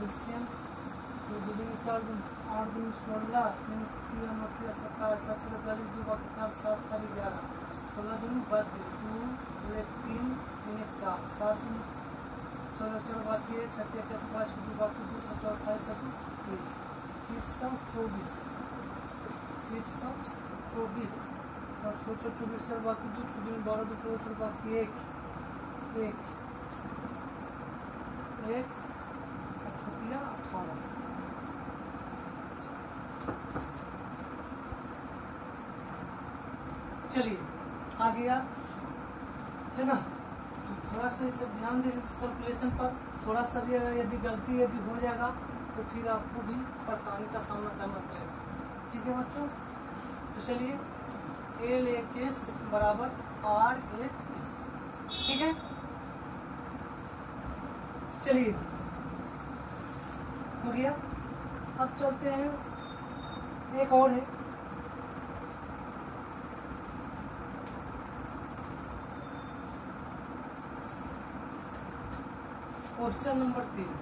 LCM, तो 2 दूनी 4 दूनी 8 दूनी 16, 3 3 29 27 7 42 2 बाकी 4 7 4 11 16 दूनी 32 2 1 3 3 1 4 7 दूनी 16 16 बाकी 1 7 21 22 2 बाकी 2 7 28 7 30 324 324 और 24 4 बाकी 2 6 दूनी 12 2 14 4 बाकी 1 1 1 छुट्टियाँ 18। चलिए आ गया है ना। तो थोड़ा सा इसे ध्यान दें कैलकुलेशन पर, थोड़ा सा भी अगर यदि गलती यदि हो जाएगा तो फिर आपको भी परेशानी का सामना करना पड़ेगा। ठीक है बच्चों, तो चलिए LHS बराबर RH। ठीक है, चलिए हो गया। अब चलते हैं एक और है, क्वेश्चन नंबर 3।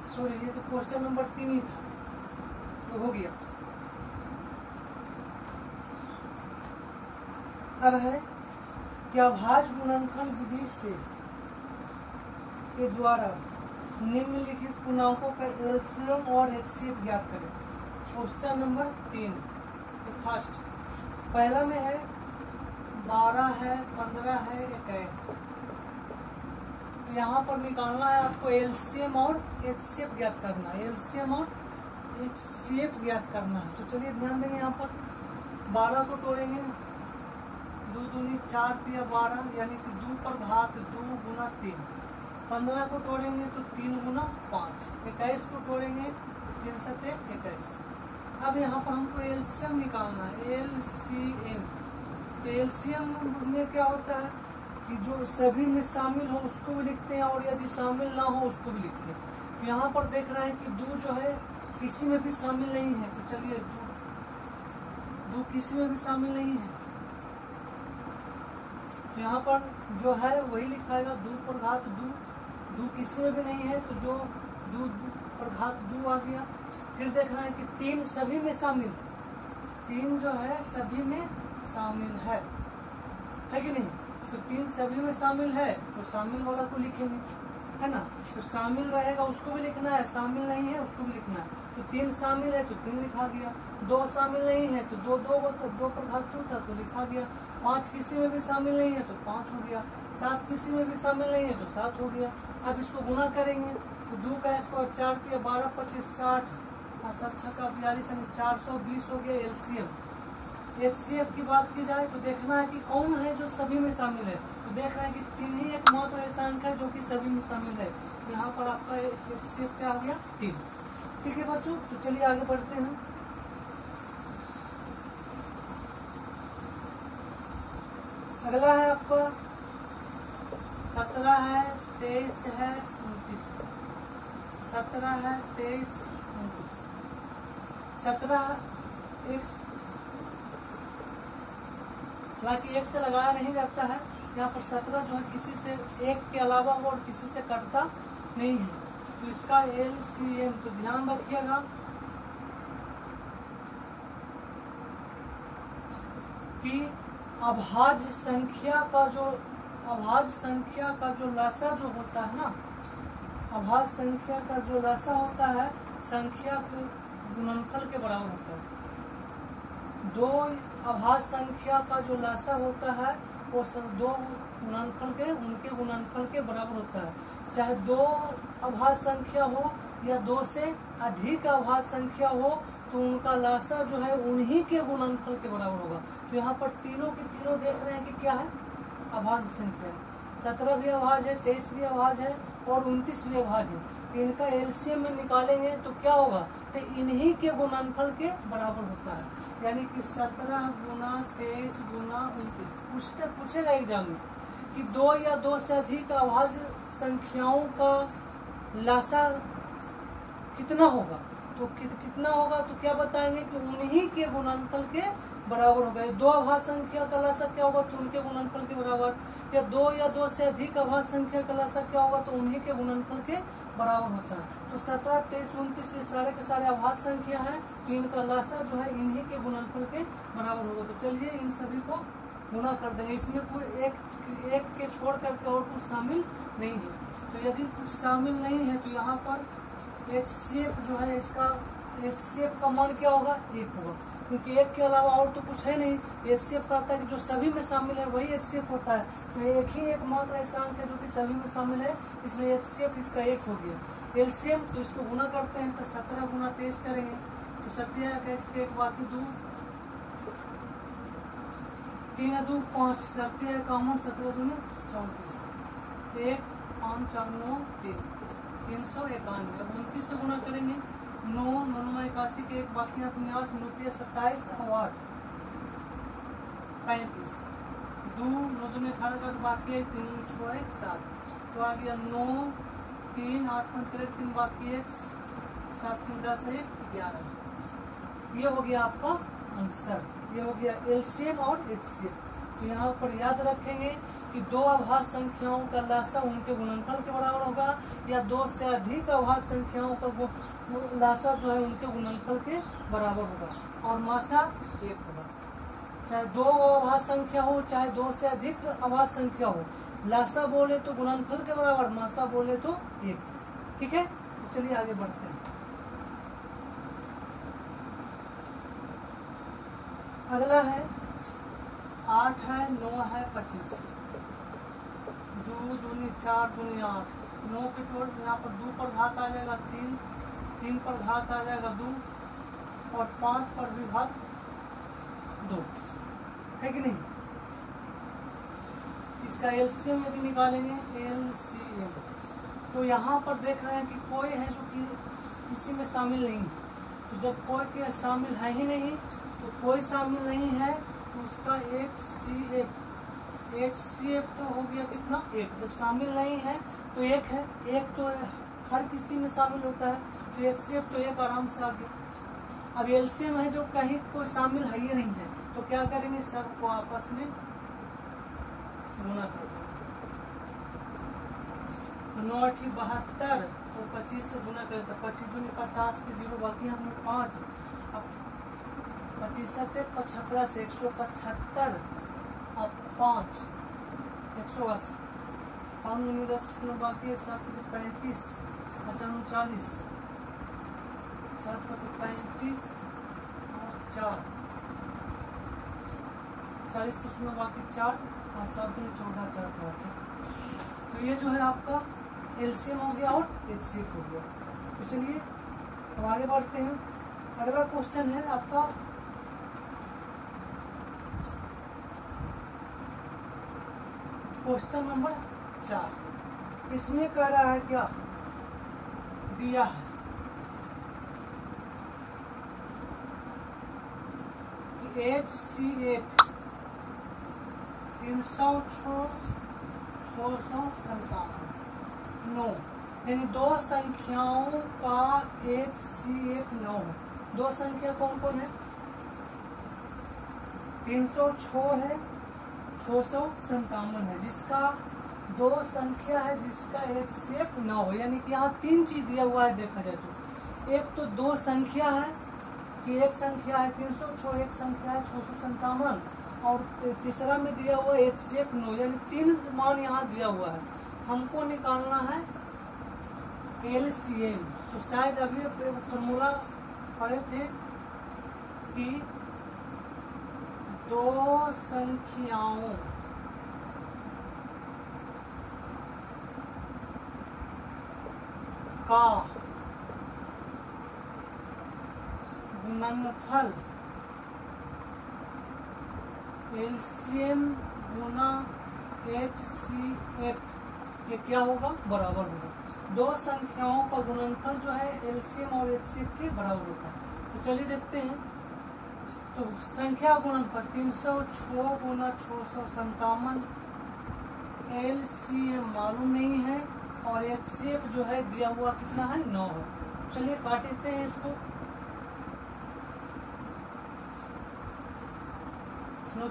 सॉरी, ये तो क्वेश्चन नंबर 3 ही था, तो हो गया। अब है कि अभाज्य गुणनखंड विधि से के द्वारा निम्नलिखित पूर्णांकों का एलसीएम और एचसीएफ ज्ञात करें। क्वेश्चन नंबर 3 फर्स्ट, पहला में है 12 है, 15 है, 21। यहाँ पर निकालना है आपको एलसीएम और एचसीएफ ज्ञात करना है, एलसीएम और एचसीएफ ज्ञात करना है। तो चलिए ध्यान देंगे, यहाँ पर 12 को तोड़ेंगे, 2 दूनी 4 3 12, यानी कि 2 पर घात 2 गुना 3। 15 को तोड़ेंगे तो 3 गुना 5। 21 को तोड़ेंगे 3 7 21। अब यहाँ पर हमको एलसीएम निकालना है, एलसीएम। तो एलसीएम में क्या होता है कि जो सभी में शामिल हो उसको भी लिखते हैं और यदि शामिल ना हो उसको भी लिखते हैं। यहाँ पर देख रहे हैं कि 2 जो है किसी में भी शामिल नहीं है, तो चलिए 2 किसी में भी शामिल नहीं है, तो यहाँ पर जो है वही लिखाएगा। 2 पर घात 2 किसी में भी नहीं है, तो जो 2 पर घात 2 आ गया। फिर देख रहे हैं कि 3 सभी में शामिल है, 3 जो है सभी में शामिल है कि नहीं। तो 3 सभी में शामिल है तो शामिल वाला को लिखेंगे, है ना। तो शामिल रहेगा उसको भी लिखना है, शामिल नहीं है उसको भी लिखना है। तो 3 शामिल है तो 3 लिखा गया, 2 शामिल नहीं है तो 2 पर घात 2 था तो लिखा गया। 5 किसी में भी शामिल नहीं है तो 5 हो गया। 7 किसी में भी शामिल नहीं है तो 7 हो गया। अब इसको गुना करेंगे तो 2 का स्क्वायर 4 3 12 25 60 और 7 6 42 420 हो गया एलसीएम। एचसीएफ की बात की जाए तो देखना है कि कौन है जो सभी में शामिल है। तो देख रहे हैं कि 3 ही एकमात्र ऐसा अंक है जो कि सभी में शामिल है। यहाँ पर आपका एचसीएफ क्या आ गया 3। ठीक है बच्चों, तो चलिए आगे बढ़ते हैं। अगला है आपका 17 है, 23 है, 29। 17 है, 23, 29। 17 x, हालांकि 1 से लगाया नहीं जाता है। यहाँ पर 17 जो है किसी से 1 के अलावा और किसी से कटता नहीं है, तो इसका एलसीएम तो ध्यान रखिएगा कि अभाज्य संख्या का जो लसा जो होता है ना, अभाज्य संख्या का जो लसा होता है संख्या के गुणनफल के बराबर होता है। 2 अभाज्य संख्या का जो लसा होता है वो 2 गुणनफल के उनके गुणनफल के बराबर होता है। चाहे 2 अभाज्य संख्या हो या 2 से अधिक अभाज्य संख्या हो तो उनका लसा जो है उन्हीं के गुणनफल के बराबर होगा। तो यहाँ पर तीनों के तीनों देख रहे हैं कि क्या है अभाज्य संख्या। 17 भी अभाज्य है, 23 भी अभाज्य है और 29 भी अभाज्य है। तो इनका एलसीएम में निकालेंगे तो क्या होगा, तो इन्हीं के गुणनफल के बराबर होता है। यानी कि 17 गुना 23 गुना 29। पूछेगा एग्जाम में कि 2 या 2 से अधिक अभाज्य संख्याओं का लसा कितना होगा, तो कितना होगा तो क्या बताएंगे कि उन्हीं के गुणनफल के बराबर होगा। दो अभाज्य संख्या का लसा क्या होगा तो उनके गुणनफल के बराबर, या दो या दो से अधिक अभाज्य संख्या का लसा क्या होगा तो उन्हीं के गुणनफल के बराबर होता है। तो 17, 23, 29 ये सारे के सारे अभाज्य संख्या है, तो इनका लसा जो है इन्हीं के गुणनफल के बराबर होगा। तो चलिए इन सभी को गुणा कर देंगे। इसमें कोई एक के छोड़ करके और कुछ शामिल नहीं है। तो यदि कुछ शामिल नहीं है तो यहाँ पर HCF जो है इसका HCF का मान क्या होगा 1 होगा, क्योंकि 1 के अलावा और तो कुछ है नहीं। HCF कहता है कि जो सभी में शामिल है वही HCF होता है। तो एक ही एकमात्र ऐसा अंक है जो कि सभी में शामिल है, इसलिए HCF इसका 1 हो गया। LCM तो इसको गुना करते हैं तो 17 गुना 23 करेंगे तो 17 का इसके 1 बाकी 2, 3 2 5 करते हैं कॉमन, 17 दूनी 34, 1 5 4 9 3, 391। अब 29 से गुना करेंगे, 9 9 81 के 1 बाकी 8 8 9 27 और 8 35, 2 9 2 18 का बाकी है 3 6 1 7, तो आ गया 9 3 8 13 3 बाकी 1 7 3 10 1 11। ये हो गया आपका आंसर, ये हो गया LCM और HCF। तो यहाँ पर याद रखेंगे कि दो अभाज्य संख्याओं का लसा उनके गुणनफल के बराबर होगा, या दो से अधिक अभाज्य संख्याओं का लसा जो है उनके गुणनफल के बराबर होगा, और मासा 1 होगा। चाहे दो अभाज्य संख्या हो चाहे दो से अधिक अभाज्य संख्या हो, लसा बोले तो गुणनफल के बराबर, मासा बोले तो 1। ठीक है, तो चलिए आगे बढ़ते हैं। अगला है 8 है 9 है 25, 2 दूनी 4 दूनी 8, 9 के टोटल यहाँ पर 2 पर घात आ जाएगा 3, 3 पर घात आ जाएगा 2 और 5 पर भी घात 2, है कि नहीं। इसका LCM यदि निकालेंगे LCM, तो यहाँ पर देख रहे हैं कि कोई है जो कि किसी में शामिल नहीं है। तो जब कोई के शामिल है ही नहीं तो कोई शामिल नहीं है तो उसका HCF तो हो गया कितना 1। जब शामिल नहीं है तो 1 है, 1 तो हर किसी में शामिल होता है, तो HCF तो 1 आराम से आ गया। अब LCM है जो कहीं कोई शामिल है ही नहीं है, तो क्या करेंगे, सबको आपस में गुणा कर देंगे। तो 9 8 72 तो 25 से गुना करें तो 25 दूनी 50 के 0 बाकी हम 5, अब 25 7 75 से 175, अब 5 180, 5 दूनी 10 बाकी 7 35, 40, 7 35 और 4 40 के शून्य बाकी 4 और 7 दूनी 14 4 5। तो ये जो है आपका LCM हो गया और HCF हो गया। तो चलिए अब आगे बढ़ते हैं। अगला क्वेश्चन है आपका क्वेश्चन नंबर 4। इसमें कह रहा है क्या, दिया है कि HCF 357 यानी दो संख्याओं का HCF 9 है। दो संख्या कौन कौन है, 306 है, 657 है, जिसका दो संख्या है जिसका HCF 9 है। यानी कि यहाँ 3 चीज दिया हुआ है देखा जाए तो। एक तो दो संख्या है कि एक संख्या है 306, एक संख्या है 657, और तीसरा में दिया हुआ HCF 9, यानी 3 मान यहाँ दिया हुआ है। हमको निकालना है LCM। तो शायद अभी फॉर्मूला पढ़े थे कि दो संख्याओं का गुणनफल LCM गुना HCF ये क्या होगा, बराबर होगा। दो संख्याओं का गुणनफल जो है LCM और HCF के बराबर होता है। तो चलिए देखते हैं। तो संख्या गुणनफल 306 गुना 657, LCM मालूम नहीं है और HCF जो है दिया हुआ कितना है 9 है। चलिए काट देते हैं इसको। 9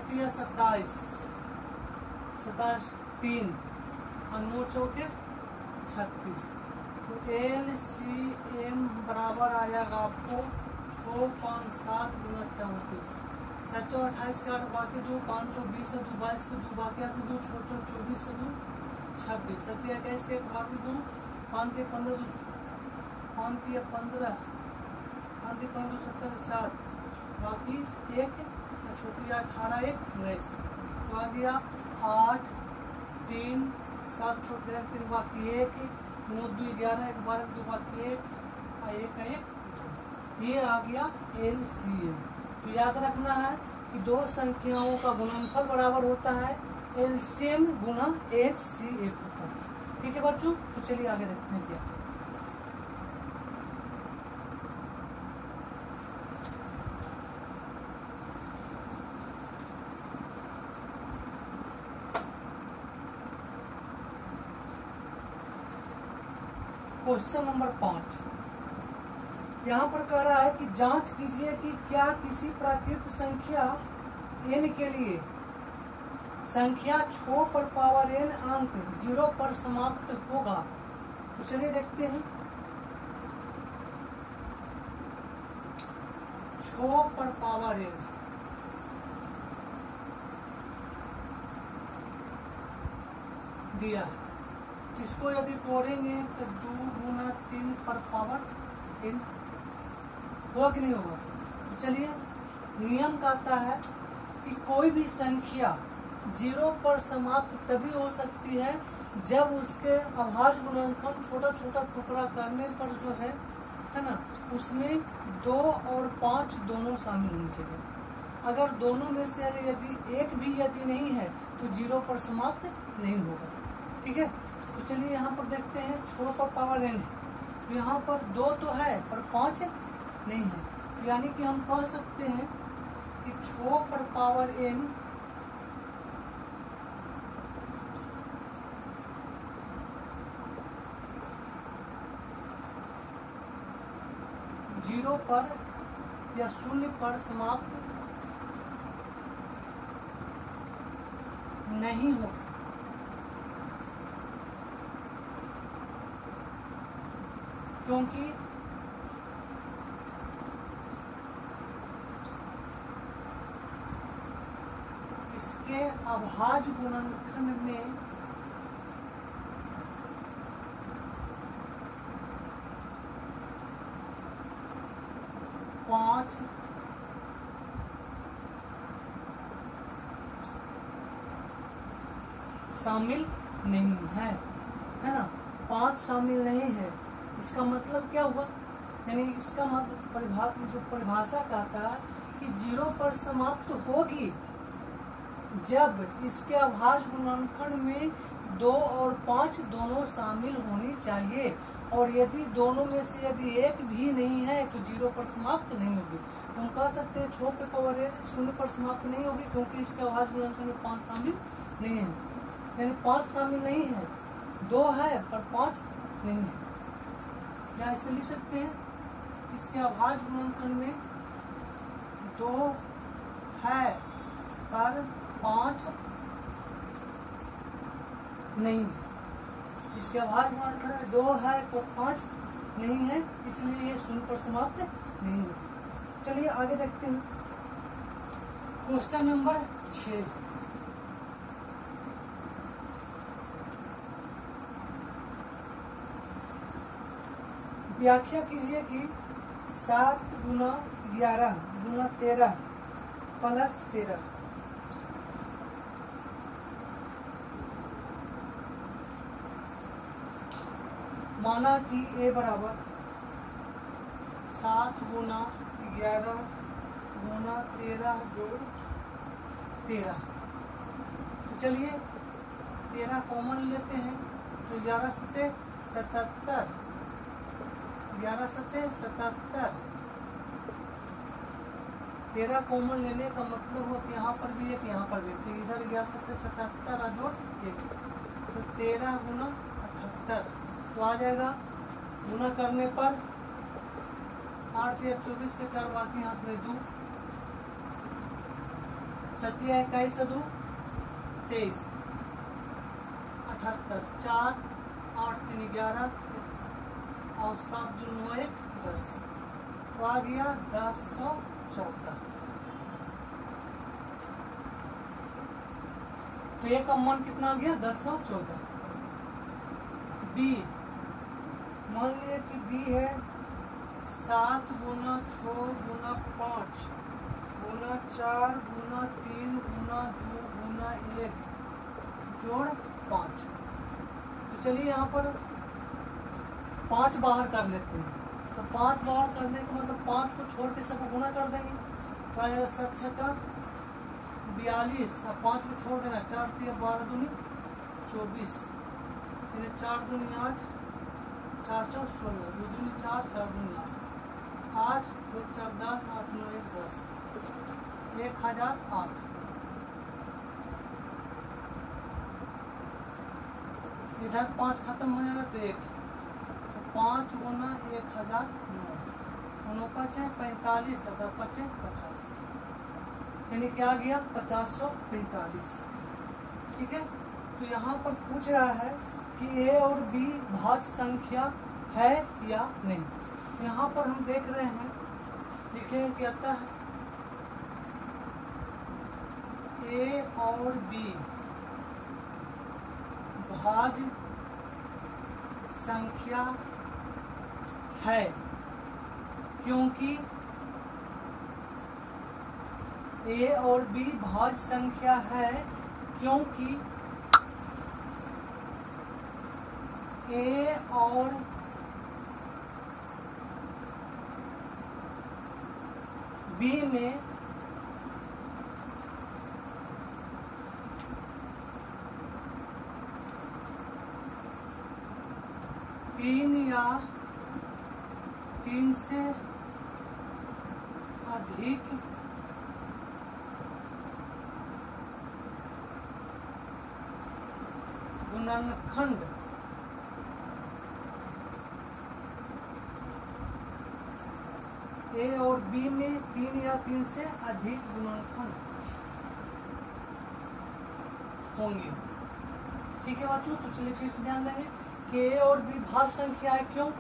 27, 3 और 9 चौके 36। तो LCM बराबर आ जाएगा आपको 6, 5, 7 गुना 34। 7 चौ 28 का 8 बाकी 2, 5 चौ 20 है 2, 22 के 2 बाकी 8 2, 6 चौ 24 है 2, 26। 7 21 के 1 बाकी 2, 5 के 15 2, 5 के 15, 5 के 15 17 7 बाकी 1, 6 18 1 19। तो आ गया 8 3 7 छोटे 3 बाकी 1, 9 2 11 1 12 2 बाकी 1 1 1 2। ये आ गया LCM। तो याद रखना है कि दो संख्याओं का गुणनफल बराबर होता है LCM गुना HCF होता है। ठीक है बच्चों, तो चलिए आगे देखते हैं क्या। क्वेश्चन नंबर 5 यहाँ पर कह रहा है कि जांच कीजिए कि क्या किसी प्राकृत संख्या n के लिए संख्या 6 पर पावर n अंक 0 पर समाप्त होगा। तो चलिए देखते हैं। 6 पर पावर n दिया है, इसको यदि तोड़ेंगे तो 2 गुना 3 पर पावर n होगा कि नहीं होगा। तो चलिए, नियम कहता है कि कोई भी संख्या 0 पर समाप्त तभी हो सकती है जब उसके अभाज्य गुणनखंड छोटा छोटा टुकड़ा करने पर जो है ना, उसमें 2 और 5 दोनों शामिल होने चाहिए। अगर दोनों में से यदि एक भी यदि नहीं है तो 0 पर समाप्त नहीं होगा। ठीक है, तो चलिए यहाँ पर देखते हैं। 6 पर पावर n है, तो यहाँ पर 2 तो है पर 5 नहीं है, यानी कि हम कह सकते हैं कि 6 पर पावर n जीरो पर या 0 पर समाप्त नहीं होगा। क्योंकि इसके अभाज्य गुणनखंड में पांच शामिल नहीं है ना, 5 शामिल नहीं है। इसका मतलब क्या हुआ, यानी इसका मतलब जो परिभाषा कहता है कि 0 पर समाप्त होगी जब इसके अभाज्य गुणनखंड में 2 और 5 दोनों शामिल होनी चाहिए, और यदि दोनों में से यदि एक भी नहीं है तो 0 पर समाप्त नहीं होगी। तो हम कह सकते हैं 6 पे पावर n 0 पर समाप्त नहीं होगी क्योंकि इसके अभाज्य गुणनखंड में 5 शामिल नहीं है, यानी 5 शामिल नहीं है, 2 है पर 5 नहीं है। या ऐसे लिख सकते हैं, इसके अभाज्य गुणनखंड में 2 है पर 5 नहीं है। इसके अभाज्य गुणनखंड में 2 है तो 5 नहीं है, इसलिए ये 0 पर समाप्त नहीं है। चलिए आगे देखते हैं। क्वेश्चन नंबर 6 व्याख्या कीजिए कि 7 गुना 11 गुना 13 प्लस 13 माना कि a बराबर 7 गुना 11 गुना 13 जोड़ 13। तो चलिए 13 कॉमन लेते हैं, तो 11 सत्ते 77, 11 सत्ते 77। 13 कॉमन लेने का मतलब हो कि यहाँ पर भी एक, यहाँ पर भी, तो इधर 11 सत्ते 77 और जोड़ 1, तो 13 गुना 78। तो आ जाएगा गुना करने पर 8 या 24 के 4 बाकी हाथ में 2, सत्या 21 दू 23, 78, 4 8 3 11 और 7 2 9 1 10, तो आ गया 1014। तो ये का मान कितना आ गया 1014। बी, मान लीजिए कि बी है 7 गुना 6 गुना 5 गुना 4 गुना 3 गुना 2 गुना 1 जोड़ 5। तो चलिए यहाँ पर 5 बाहर कर लेते हैं। तो 5 बाहर करने का मतलब 5 को छोड़ के सबको गुना कर देंगे, तो आएगा 7 छक्का 42, अब 5 को छोड़ देना, 4 3 12 दूनी 24, 4 दूनी 8, 4 4 16, 2 दूनी 4, 4 दूनी 8, 8 4 4 10, 8 9 1 10, 1008। इधर 5 खत्म हो जाएगा तो 1, तो 5 गुना 1009, 9 5 है 45, 5 है 50, यानी क्या गया 5045। ठीक है, तो यहाँ पर पूछ रहा है कि ए और बी भाज्य संख्या है या नहीं। यहाँ पर हम देख रहे हैं, लिखेंगे क्या आता है, ए और बी भाज्य संख्या है, क्योंकि ए और बी भाज्य संख्या है क्योंकि ए और बी में तीन या तीन से अधिक गुणनखंड ए और बी में 3 या 3 से अधिक गुणनखंड होंगे। ठीक है बच्चों, तो चलिए फिर से ध्यान देंगे कि ए और बी भाज्य संख्या है, क्यों?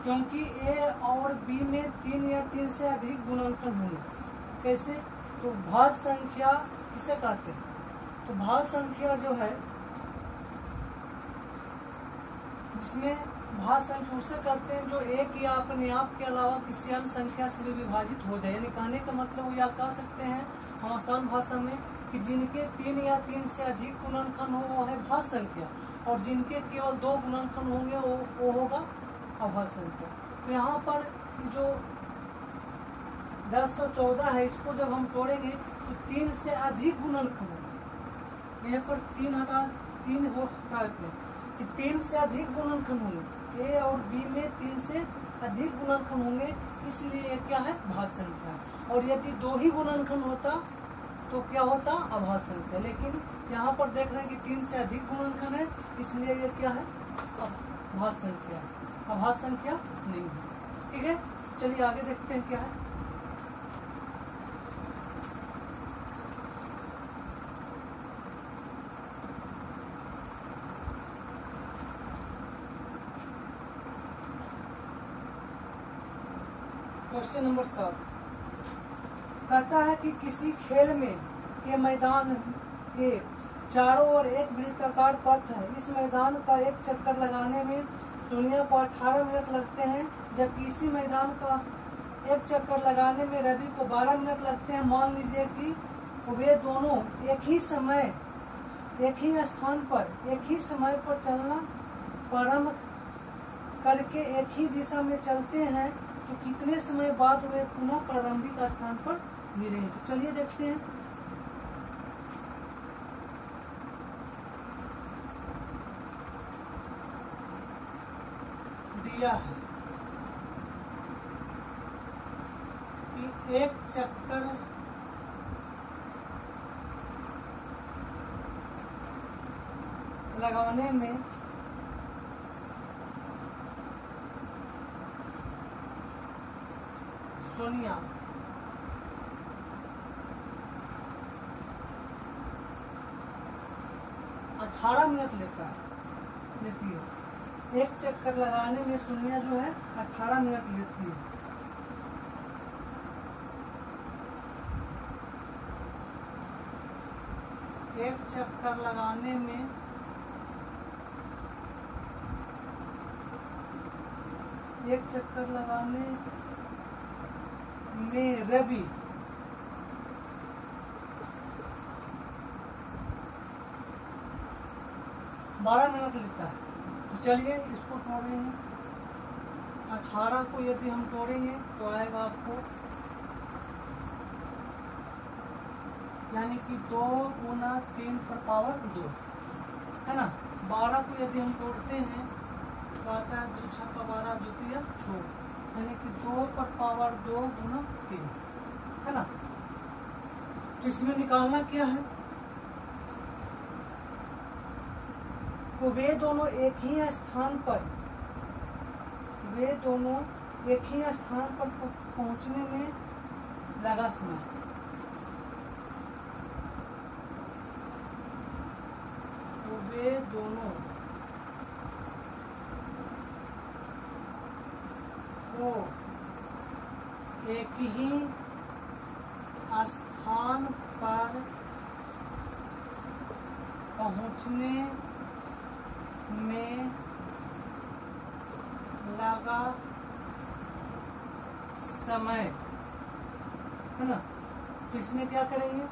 क्योंकि ए और बी में 3 या 3 से अधिक गुणनखंड होंगे। कैसे? तो भाज्य संख्या किसे कहते हैं? तो भाज्य संख्या जो है, जिसमें भाज्य संख्या उसे कहते हैं जो एक या अपने आप के अलावा किसी अन्य संख्या से भी विभाजित हो जाए। यानी कहने का मतलब या कह सकते हैं हम आसान भाषा में कि जिनके 3 या 3 से अधिक गुणनखंड हो वो है भाज्य संख्या, और जिनके केवल 2 गुणनखंड होंगे वो होगा अभाज्य संख्या। तो यहाँ पर जो 1014 है, इसको जब हम तोड़ेंगे तो 3 से अधिक गुणनखंड होंगे। यहाँ पर 3 हटा 3 हो हटा देते हैं कि 3 से अधिक गुणनखंड होंगे। ए और बी में 3 से अधिक गुणनखंड होंगे, इसलिए ये क्या है? भाज्य संख्या। और यदि 2 ही गुणनखंड होता तो क्या होता? अभाज्य संख्या। लेकिन यहाँ पर देख रहे हैं कि 3 से अधिक गुणनखंड है, इसलिए ये क्या है? भाज्य संख्या। अभाज्य संख्या नहीं है। ठीक है, चलिए आगे देखते हैं क्या है। क्वेश्चन नंबर 7 कहता है कि किसी खेल में के मैदान के चारों ओर एक वृत्ताकार पथ है। इस मैदान का एक चक्कर लगाने में सोनिया को 18 मिनट लगते हैं, जबकि इसी मैदान का एक चक्कर लगाने में रवि को 12 मिनट लगते हैं। मान लीजिए कि वे दोनों एक ही समय एक ही स्थान पर एक ही समय पर चलना प्रारंभ करके एक ही दिशा में चलते हैं, तो कितने समय बाद वे पुनः प्रारंभिक स्थान पर मिले। तो चलिए देखते हैं। दिया है कि एक चक्कर लगाने में सोनिया 18 मिनट लेती है। एक चक्कर लगाने में शून्य जो है 18 मिनट लेती है। एक चक्कर लगाने में रवि 12 मिनट लेता है। तो चलिए इसको तोड़ेंगे। 18 को यदि हम तोड़ेंगे तो आएगा आपको यानी कि 2 गुना 3 पर पावर 2 है ना। 12 को यदि हम तोड़ते हैं तो आता है 2 छक्का 12 द्वितीय छोड़ यानी कि 2 पर पावर 2 गुना 3 है ना। तो इसमें निकालना क्या है, तो वे दोनों एक ही स्थान पर पहुंचने में लगा समय। तो वे दोनों को एक ही स्थान पर पहुंचने में लगा समय है ना। तो इसमें क्या करेंगे,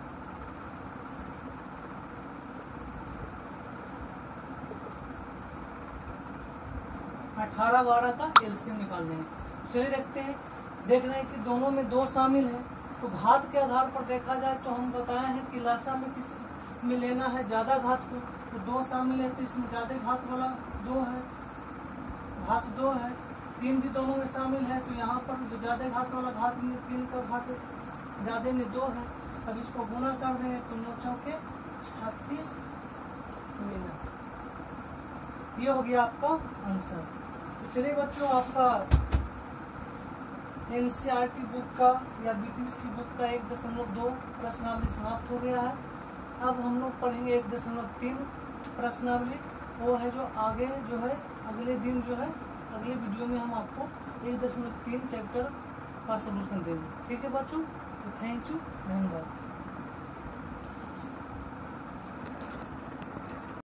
अठारह 12 का एलसीएम निकाल लेंगे। चलिए देखते हैं। देख रहे हैं कि दोनों में 2 शामिल है। तो घात के आधार पर देखा जाए तो हम बताए हैं कि लासा में किस में लेना है ज्यादा घात को। तो 2 शामिल है तो इसमें ज्यादा घात वाला 2 है, घात 2 है। 3 भी दोनों में शामिल है तो यहाँ पर जो ज्यादा घात वाला घात में 3 का घात ज्यादा में 2 है। अब इसको गुना कर देंगे तो 9 चौके 36 मिनट। ये हो गया आपका आंसर। तो चलिए बच्चों, आपका एनसीईआरटी बुक का या बीटीसी बुक का 1.2 प्रश्नावली समाप्त हो गया है। अब हम लोग पढ़ेंगे 1.3 प्रश्नावली। वो है जो आगे जो है अगले दिन जो है अगले वीडियो में हम आपको 1.3 चैप्टर का सलूशन देंगे। ठीक है बच्चों, तो थैंक यू, धन्यवाद।